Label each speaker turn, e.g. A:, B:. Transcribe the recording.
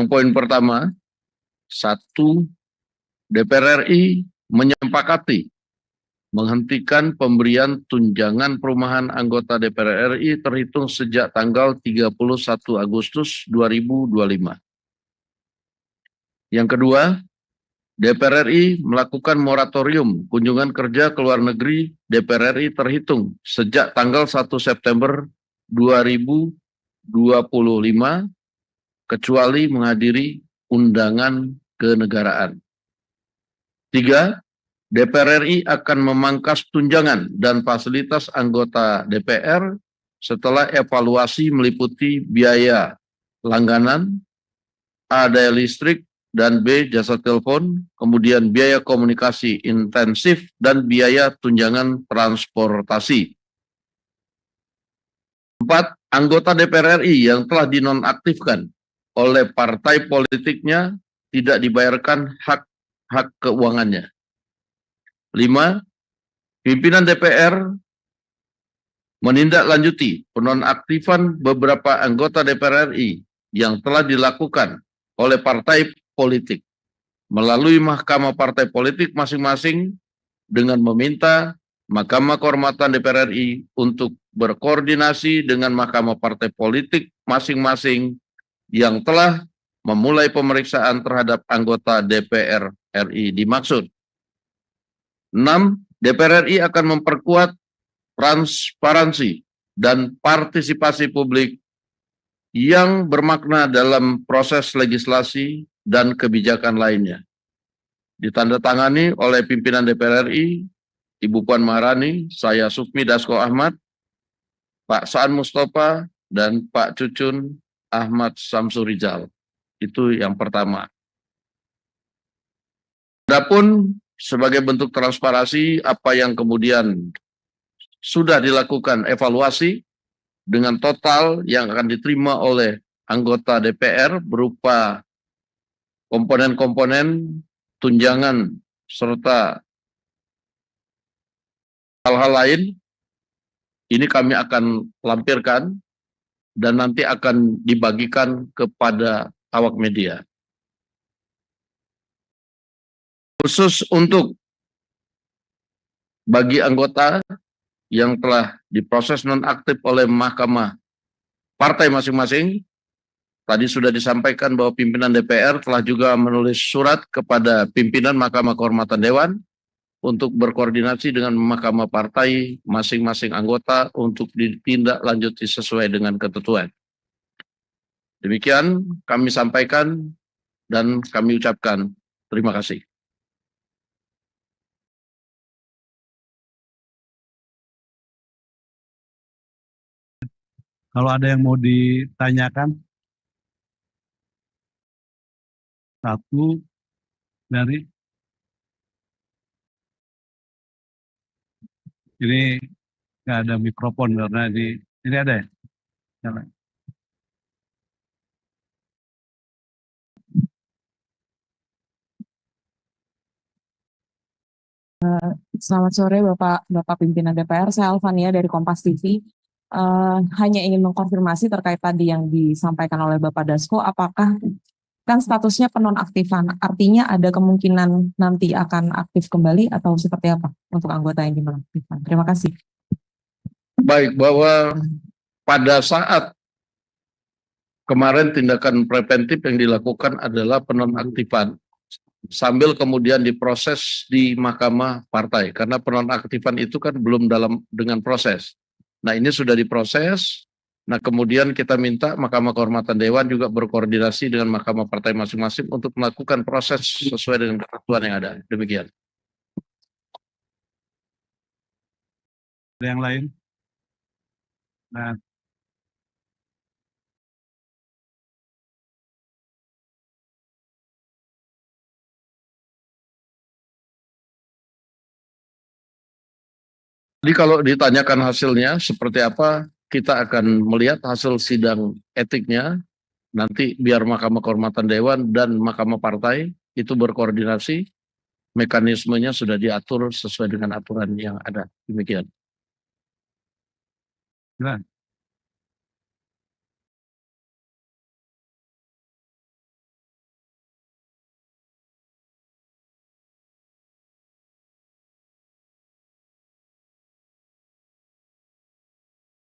A: Yang poin pertama, 1. DPR RI menyepakati menghentikan pemberian tunjangan perumahan anggota DPR RI terhitung sejak tanggal 31 Agustus 2025. Yang kedua, DPR RI melakukan moratorium kunjungan kerja ke luar negeri DPR RI terhitung sejak tanggal 1 September 2025 kecuali menghadiri undangan kenegaraan. 3. DPR RI akan memangkas tunjangan dan fasilitas anggota DPR setelah evaluasi meliputi biaya langganan, A. daya listrik, dan B. jasa telepon, kemudian biaya komunikasi intensif, dan biaya tunjangan transportasi. 4. Anggota DPR RI yang telah dinonaktifkan oleh partai politiknya tidak dibayarkan hak keuangannya. 5. Pimpinan DPR menindaklanjuti penonaktifan beberapa anggota DPR RI yang telah dilakukan oleh partai politik melalui Mahkamah Partai Politik masing-masing dengan meminta Mahkamah Kehormatan DPR RI untuk berkoordinasi dengan Mahkamah Partai Politik masing-masing yang telah memulai pemeriksaan terhadap anggota DPR RI dimaksud. 6. DPR RI akan memperkuat transparansi dan partisipasi publik yang bermakna dalam proses legislasi dan kebijakan lainnya. Ditandatangani oleh pimpinan DPR RI, Ibu Puan Maharani, saya Sukmi Dasko Ahmad, Pak Saan Mustafa, dan Pak Cucun Ahmad Samsurijal. Itu yang pertama. Adapun sebagai bentuk transparansi apa yang kemudian sudah dilakukan evaluasi dengan total yang akan diterima oleh anggota DPR berupa komponen-komponen tunjangan serta hal-hal lain, ini kami akan lampirkan dan nanti akan dibagikan kepada awak media. Khusus untuk bagi anggota yang telah diproses nonaktif oleh Mahkamah Partai masing-masing, tadi sudah disampaikan bahwa pimpinan DPR telah juga menulis surat kepada pimpinan Mahkamah Kehormatan Dewan untuk berkoordinasi dengan Mahkamah Partai masing-masing anggota untuk ditindaklanjuti sesuai dengan ketentuan. Demikian kami sampaikan dan kami ucapkan terima kasih.
B: Kalau ada yang mau ditanyakan, satu dari ini nggak ada mikrofon karena ini ada ya? Jangan.
C: Selamat sore Bapak Pimpinan DPR, saya Alvania dari Kompas TV. Hanya ingin mengkonfirmasi terkait tadi yang disampaikan oleh Bapak Dasko, apakah kan statusnya penonaktifan, artinya ada kemungkinan nanti akan aktif kembali atau seperti apa untuk anggota yang dinonaktifkan? Terima kasih.
A: Baik, bahwa pada saat kemarin tindakan preventif yang dilakukan adalah penonaktifan sambil kemudian diproses di Mahkamah Partai, karena penonaktifan itu kan belum dengan proses. Nah, ini sudah diproses. Nah, kemudian kita minta Mahkamah Kehormatan Dewan juga berkoordinasi dengan Mahkamah Partai masing-masing untuk melakukan proses sesuai dengan ketentuan yang ada. Demikian.
B: Ada yang lain? Nah,
A: jadi kalau ditanyakan hasilnya seperti apa, kita akan melihat hasil sidang etiknya, nanti biar Mahkamah Kehormatan Dewan dan Mahkamah Partai itu berkoordinasi, mekanismenya sudah diatur sesuai dengan aturan yang ada. Demikian.
B: Gimana?